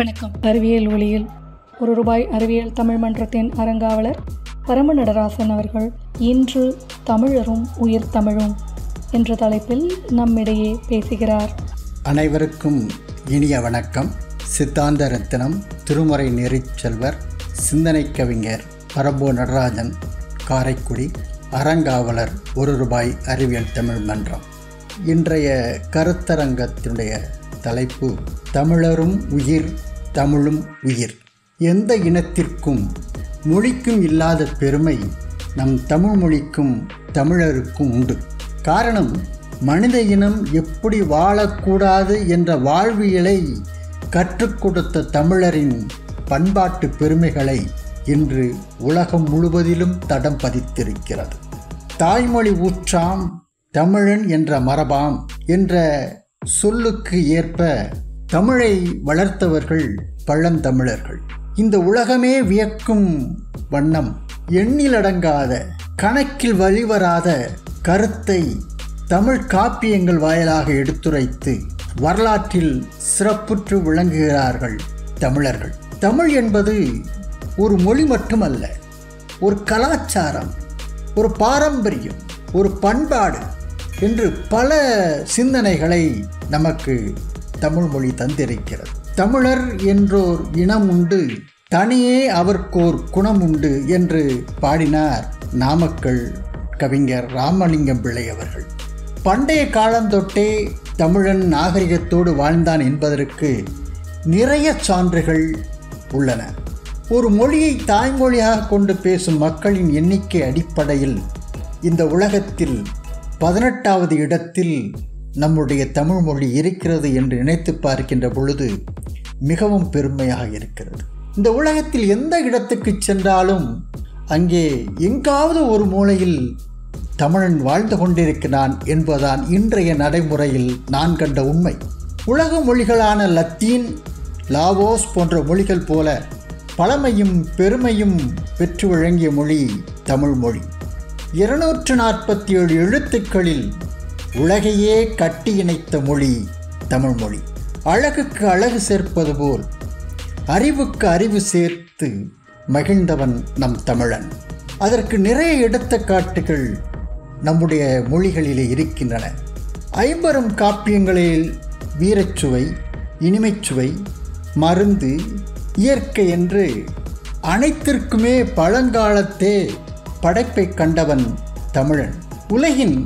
வணக்கம். அறிவியல் ஒளியில் ₹1 அறிவியல் தமிழ் மன்றத்தின் அறங்காவலர் பரம நடராசன் அவர்கள் இன்று தமிழரும் உயிர் தமிழும் என்ற தலைப்பில் நம்மிடையே பேசுகிறார். அனைவருக்கும் இனிய வணக்கம். சித்தாந்த ரத்தினம், திருமுறை நெறிச்செல்வர், சிந்தனை கவிஞர் பரம்பு நடராஜன், காரைக்குடி, அறங்காவலர் ₹1 அறிவியல் தமிழ் மன்றம். இன்றைய கருத்தரங்கத்தினுடைய தலைப்பு தமிழரும் உயிர் தமிழும் உயிர். எந்த இனத்திற்கும் மொழிக்கும் இல்லாத பெருமை நம் தமிழ் மொழிக்கும் தமிழருக்கும் உண்டு. காரணம், மனித இனம் எப்படி வாழக்கூடாது என்ற வாழ்வியலை கற்றுக் கொடுத்த தமிழரின் பண்பாட்டு பெருமைகளை இன்று உலகம் முழுவதிலும் தடம் பதித்திருக்கிறது. தாய்மொழி ஊற்றாம் தமிழன் என்ற மரபாம் என்ற சொல்லுக்கு ஏற்ப தமிழை வளர்த்தவர்கள் பழந்தமிழர்கள். இந்த உலகமே வியக்கும் வண்ணம் எண்ணிலடங்காத, கணக்கில் வழிவராத கருத்தை தமிழ் காப்பியங்கள் வாயிலாக எடுத்துரைத்து வரலாற்றில் சிறப்புற்று விளங்குகிறார்கள் தமிழர்கள். தமிழ் என்பது ஒரு மொழி மட்டுமல்ல, ஒரு கலாச்சாரம், ஒரு பாரம்பரியம், ஒரு பண்பாடு என்று பல சிந்தனைகளை நமக்கு தமிழ் மொழி தந்திருக்கிறது. தமிழர் என்றோர் இனம் உண்டு, தனியே அவர்க்கோர் குணம் உண்டு என்று பாடினார் நாமக்கல் கவிஞர் ராமலிங்கம் பிள்ளை அவர்கள். பண்டைய காலந்தொட்டே தமிழன் நாகரிகத்தோடு வாழ்ந்தான் என்பதற்கு நிறைய சான்றுகள் உள்ளன. ஒரு மொழியை தாய்மொழியாக கொண்டு பேசும் மக்களின் எண்ணிக்கை அடிப்படையில் இந்த உலகத்தில் 18வது இடத்தில் நம்முடைய தமிழ் மொழி இருக்கிறது என்று நினைத்து பார்க்கின்ற பொழுது மிகவும் பெருமையாக இருக்கிறது. இந்த உலகத்தில் எந்த இடத்துக்கு சென்றாலும் அங்கே எங்காவது ஒரு மூலையில் தமிழன் வாழ்ந்து கொண்டிருக்கிறான் என்பதுதான் இன்றைய நடைமுறையில் நான் கண்ட உண்மை. உலக மொழிகளான லத்தீன், லாவோஸ் போன்ற மொழிகள் போல பழமையும் பெருமையும் பெற்று வழங்கிய மொழி தமிழ் மொழி. 247 எழுத்துக்களில் உலகையே கட்டி இணைத்த மொழி தமிழ் மொழி. அழகுக்கு அழகு சேர்ப்பது போல் அறிவுக்கு அறிவு சேர்த்து மகிழ்ந்தவன் நம் தமிழன். அதற்கு நிறைய எடுத்துக்காட்டுகள் நம்முடைய மொழிகளிலே இருக்கின்றன. 50 காப்பியங்களில் வீரச்சுவை, இனிமைச்சுவை, மருந்து, இயற்கை என்று அனைத்திற்குமே பழங்காலத்தே படைப்பை கண்டவன் தமிழன். உலகின்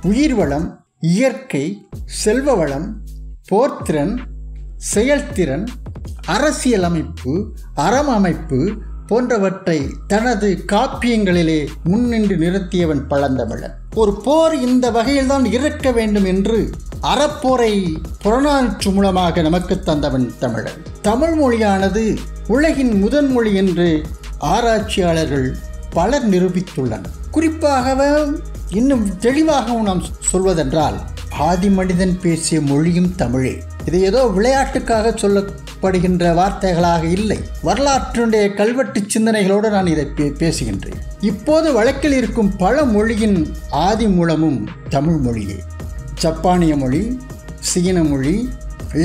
உயிர் வளம், இயற்கை, செல்வ வளம், போர்த்திறன், செயல்திறன், அரசியல் அமைப்பு, அறம் அமைப்பு போன்றவற்றை தனது காப்பியங்களிலே முன்னின்று நிறுத்தியவன் பழந்தமிழன். ஒரு போர் இந்த வகையில்தான் இருக்க வேண்டும் என்று அறப்போரை புறநானூற்று மூலமாக நமக்கு தந்தவன் தமிழன். தமிழ் மொழியானது உலகின் முதன்மொழி என்று ஆராய்ச்சியாளர்கள் பலர் நிரூபித்துள்ளனர். குறிப்பாகவே இன்னும் தெளிவாகவும் நாம் சொல்வதென்றால், ஆதி மனிதன் பேசிய மொழியும் தமிழே. இது ஏதோ விளையாட்டுக்காக சொல்லப்படுகின்ற வார்த்தைகளாக இல்லை, வரலாற்றினுடைய கல்வெட்டு சிந்தனைகளோடு நான் இதை பேசுகின்றேன். இப்போது வழக்கில் இருக்கும் பல மொழியின் ஆதி மூலமும் தமிழ் மொழியே. ஜப்பானிய மொழி, சீன மொழி,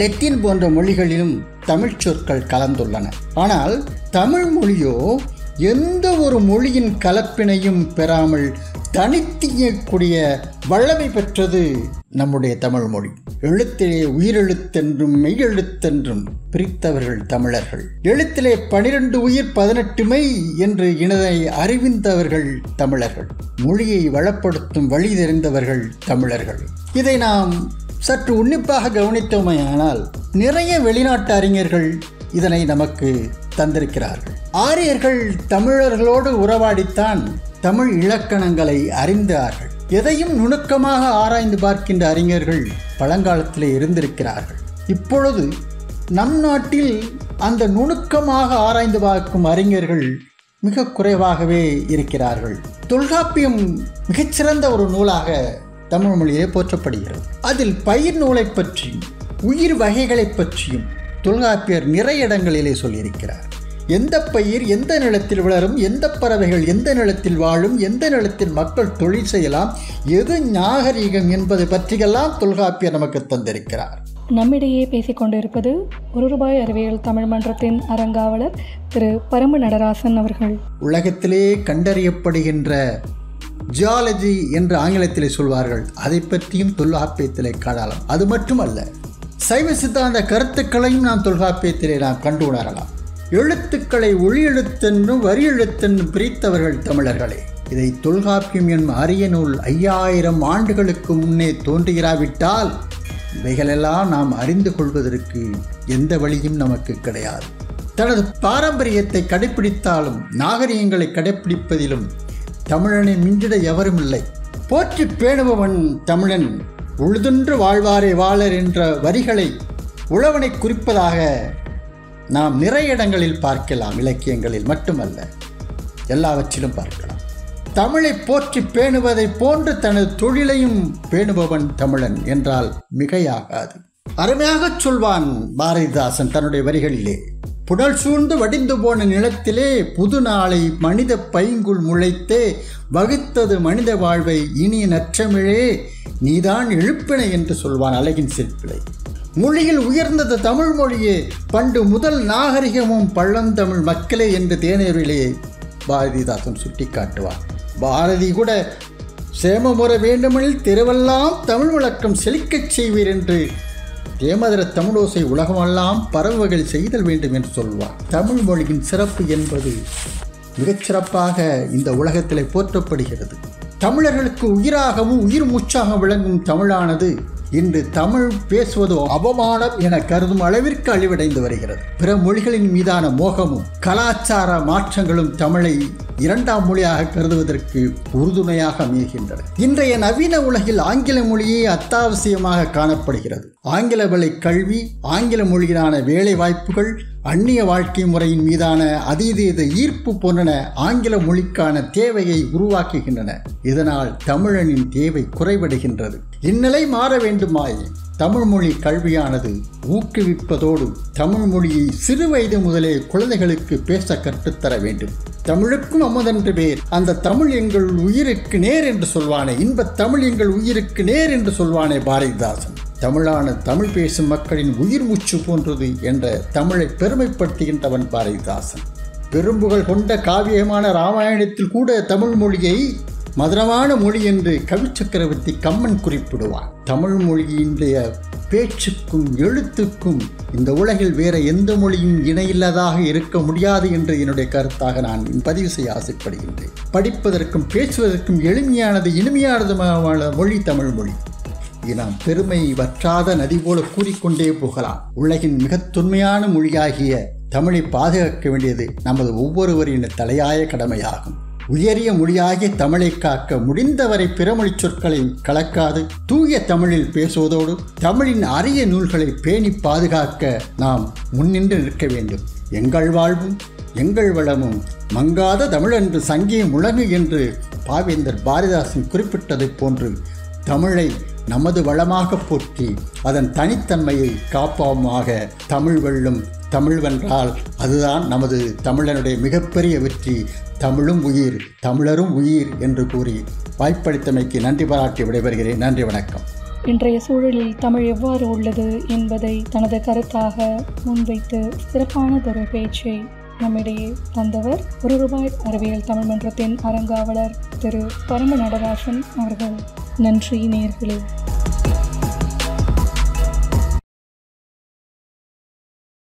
லத்தீன் போன்ற மொழிகளிலும் தமிழ் சொற்கள் கலந்துள்ளன. ஆனால் தமிழ் மொழியோ எந்த ஒரு மொழியின் கலப்பினையும் பெறாமல் தனித்தியக்கூடிய வல்லமை பெற்றது நம்முடைய தமிழ் மொழி. எழுத்திலே உயிரெழுத்தென்றும் மெய்யெழுத்தென்றும் பிரித்தவர்கள் தமிழர்கள். எழுத்திலே 12 உயிர் 18 மெய் என்று இனதை அறிவிந்தவர்கள் தமிழர்கள். மொழியை வளப்படுத்தும் வழி தெரிந்தவர்கள் தமிழர்கள். இதை நாம் சற்று உன்னிப்பாக கவனித்தோமையானால் நிறைய வெளிநாட்டு அறிஞர்கள் இதனை நமக்கு தந்திருக்கிறார்கள். ஆரியர்கள் தமிழர்களோடு உறவாடித்தான் தமிழ் இலக்கணங்களை அறிந்தார்கள். எதையும் நுணுக்கமாக ஆராய்ந்து பார்க்கின்ற அறிஞர்கள் பழங்காலத்திலே இருந்திருக்கிறார்கள். இப்பொழுது நம் நாட்டில் அந்த நுணுக்கமாக ஆராய்ந்து பார்க்கும் அறிஞர்கள் மிக குறைவாகவே இருக்கிறார்கள். தொல்காப்பியம் மிகச்சிறந்த ஒரு நூலாக தமிழ் மொழியிலே போற்றப்படுகிறது. அதில் பயிர் நூலை பற்றியும் உயிர் வகைகளை பற்றியும் தொல்காப்பியர் நிறைய இடங்களிலே சொல்லியிருக்கிறார். எந்த பயிர் எந்த நிலத்தில் வளரும், எந்த பறவைகள் எந்த நிலத்தில் வாழும், எந்த நிலத்தில் மக்கள் தொழில் செய்யலாம், எது நாகரீகம் என்பது பற்றியெல்லாம் தொல்காப்பியர் நமக்கு தந்திருக்கிறார். நம்மிடையே பேசிக்கொண்டிருப்பது ரூபாய் அறிவியல் தமிழ் மன்றத்தின் அரங்காவலர் திரு பரம நடராசன் அவர்கள். உலகத்திலே கண்டறியப்படுகின்ற ஜியாலஜி என்று ஆங்கிலத்திலே சொல்வார்கள், அதை பற்றியும் தொல்காப்பியத்திலே காணலாம். அது மட்டுமல்ல, சைவ சித்தாந்த கருத்துக்களையும் நாம் தொல்காப்பியத்திலே நாம் கண்டு உணரலாம். எழுத்துக்களை ஒளி எழுத்தென்றும் வரி எழுத்தென்றும் பிரித்தவர்கள் தமிழர்களே. இதை தொல்காப்பியம் என்னும் அரிய நூல் 5000 ஆண்டுகளுக்கு முன்னே தோன்றுகிறாவிட்டால் இவைகளெல்லாம் நாம் அறிந்து கொள்வதற்கு எந்த வழியும் நமக்கு கிடையாது. தனது பாரம்பரியத்தை கடைப்பிடித்தாலும் நாகரிகங்களை கடைப்பிடிப்பதிலும் தமிழனை மிஞ்சிட எவரும் இல்லை. போற்றி பேணுபவன் தமிழன், உழுதுன்று வாழ்வாரே வாழர் என்ற வரிகளை உழவனை குறிப்பதாக நாம் நிறைய இடங்களில் பார்க்கலாம். இலக்கியங்களில் மட்டுமல்ல, எல்லாவற்றிலும் பார்க்கலாம். தமிழை போற்றி பேணுவதை போன்று தனது தொழிலையும் பேணுபவன் தமிழன் என்றால் மிகையாகாது. அருமையாக சொல்வான் பாரதிதாசன் தன்னுடைய வரிகளிலே, புனல் சூழ்ந்து வடிந்து போன நிலத்திலே புது நாளை மனித பைங்குள் முளைத்தே வகுத்தது மனித வாழ்வை இனிய நற்றமிழே நீதான் எழுப்பினை என்று சொல்வான் அழகின் சிற்பிலை. மொழியில் உயர்ந்தது தமிழ் மொழியே, பண்டு முதல் நாகரிகமும் பழந்தமிழ் மக்களே என்று தேனேரிலே பாரதிதாசன் சுட்டி காட்டுவார். பாரதி கூட சேமமுற வேண்டுமெனில் திருவெல்லாம் தமிழ் விளக்கம் செழிக்கச் செய்வீர் என்று தேமதர தமிழோசை உலகமெல்லாம் பரவுகள் செய்தல் வேண்டும் என்று சொல்வார். தமிழ் மொழியின் சிறப்பு என்பது மிகச்சிறப்பாக இந்த உலகத்திலே போற்றப்படுகிறது. தமிழர்களுக்கு உயிராகவும் உயிர் மூச்சாக விளங்கும் தமிழானது இன்று தமிழ் பேசுவது அவமானம் என கருதும் அளவிற்கு அழிவடைந்து வருகிறது. பிற மொழிகளின் மீதான மோகமும் கலாச்சார மாற்றங்களும் தமிழை 2ஆம் மொழியாக கருதுவதற்கு உறுதுணையாக அமைகின்றன. இன்றைய நவீன உலகில் ஆங்கில மொழியே அத்தாவசியமாக காணப்படுகிறது. ஆங்கில வழி கல்வி, ஆங்கில மொழியிலான வேலை வாய்ப்புகள், அந்நிய வாழ்க்கை முறையின் மீதான அதீத ஈர்ப்பு போன்றன ஆங்கில மொழிக்கான தேவையை உருவாக்குகின்றன. இதனால் தமிழனின் தேவை குறைவடைகின்றது. இந்நிலை மாற வேண்டுமாய் தமிழ் மொழி கல்வியானது ஊக்குவிப்பதோடு தமிழ் மொழியை சிறு வயது முதலே குழந்தைகளுக்கு பேச கற்றுத்தர வேண்டும். தமிழுக்கும் அமுதென்று பேர், அந்த தமிழ் எங்கள் உயிருக்கு நேர் என்று சொல்வானே, இன்பத் தமிழ் எங்கள் உயிருக்கு நேர் என்று சொல்வானே பாரதிதாசன். தமிழான தமிழ் பேசும் மக்களின் உயிர் மூச்சு போன்றது என்ற தமிழை பெருமைப்படுத்துகின்றவன் பாரதிதாசன். பெரும்புகள் கொண்ட காவியமான இராமாயணத்தில் கூட தமிழ் மொழியை மதுரமான மொழி என்று கவி சக்கரவர்த்தி கம்மன் குறிப்பிடுவார். தமிழ் மொழியினுடைய பேச்சுக்கும் எழுத்துக்கும் இந்த உலகில் வேற எந்த மொழியும் இணையில்லதாக இருக்க முடியாது என்று என்னுடைய கருத்தாக நான் பதிவு செய்ய ஆசைப்படுகின்றேன். படிப்பதற்கும் பேசுவதற்கும் எளிமையானது இனிமையானதுமான மொழி தமிழ் மொழி. நாம் பெருமை வற்றாத நதி போல கூறிக்கொண்டே போகலாம். உலகின் மிக தொன்மையான மொழியாகிய தமிழை பாதுகாக்க வேண்டியது நமது ஒவ்வொருவரின் தலையாய கடமையாகும். உயரிய மொழியாகிய தமிழை காக்க முடிந்தவரை பிறமொழி சொற்களை கலக்காது தூய தமிழில் பேசுவதோடு தமிழின் அரிய நூல்களை பேணி பாதுகாக்க நாம் முன்னின்று நிற்க வேண்டும். எங்கள் வாழ்வும் எங்கள் வளமும் மங்காத தமிழென்று சங்கே முழங்கு என்று பாவேந்தர் பாரதிதாசன் குறிப்பிட்டதைப் போன்று தமிழை நமது வளமாக போற்றி அதன் தனித்தன்மையை காப்போமாக. தமிழ் வெல்லும், தமிழ் வென்றால் அதுதான் நமது தமிழனுடைய மிகப்பெரிய வெற்றி. தமிழும் உயிர், தமிழரும் உயிர் என்று கூறி வாய்ப்பளித்தமைக்கு நன்றி பாராட்டி விடைபெறுகிறேன். நன்றி, வணக்கம். இன்றைய சூழலில் தமிழ் எவ்வாறு உள்ளது என்பதை தனது கருத்தாக முன்வைத்து சிறப்பானதொரு பேச்சை நம்மிடையே தந்தவர் ரூபாய் அறிவியல் தமிழ் மன்றத்தின் அரங்காவலர் திரு பரம நடராசன் அவர்கள். நன்றி நேயர்களே.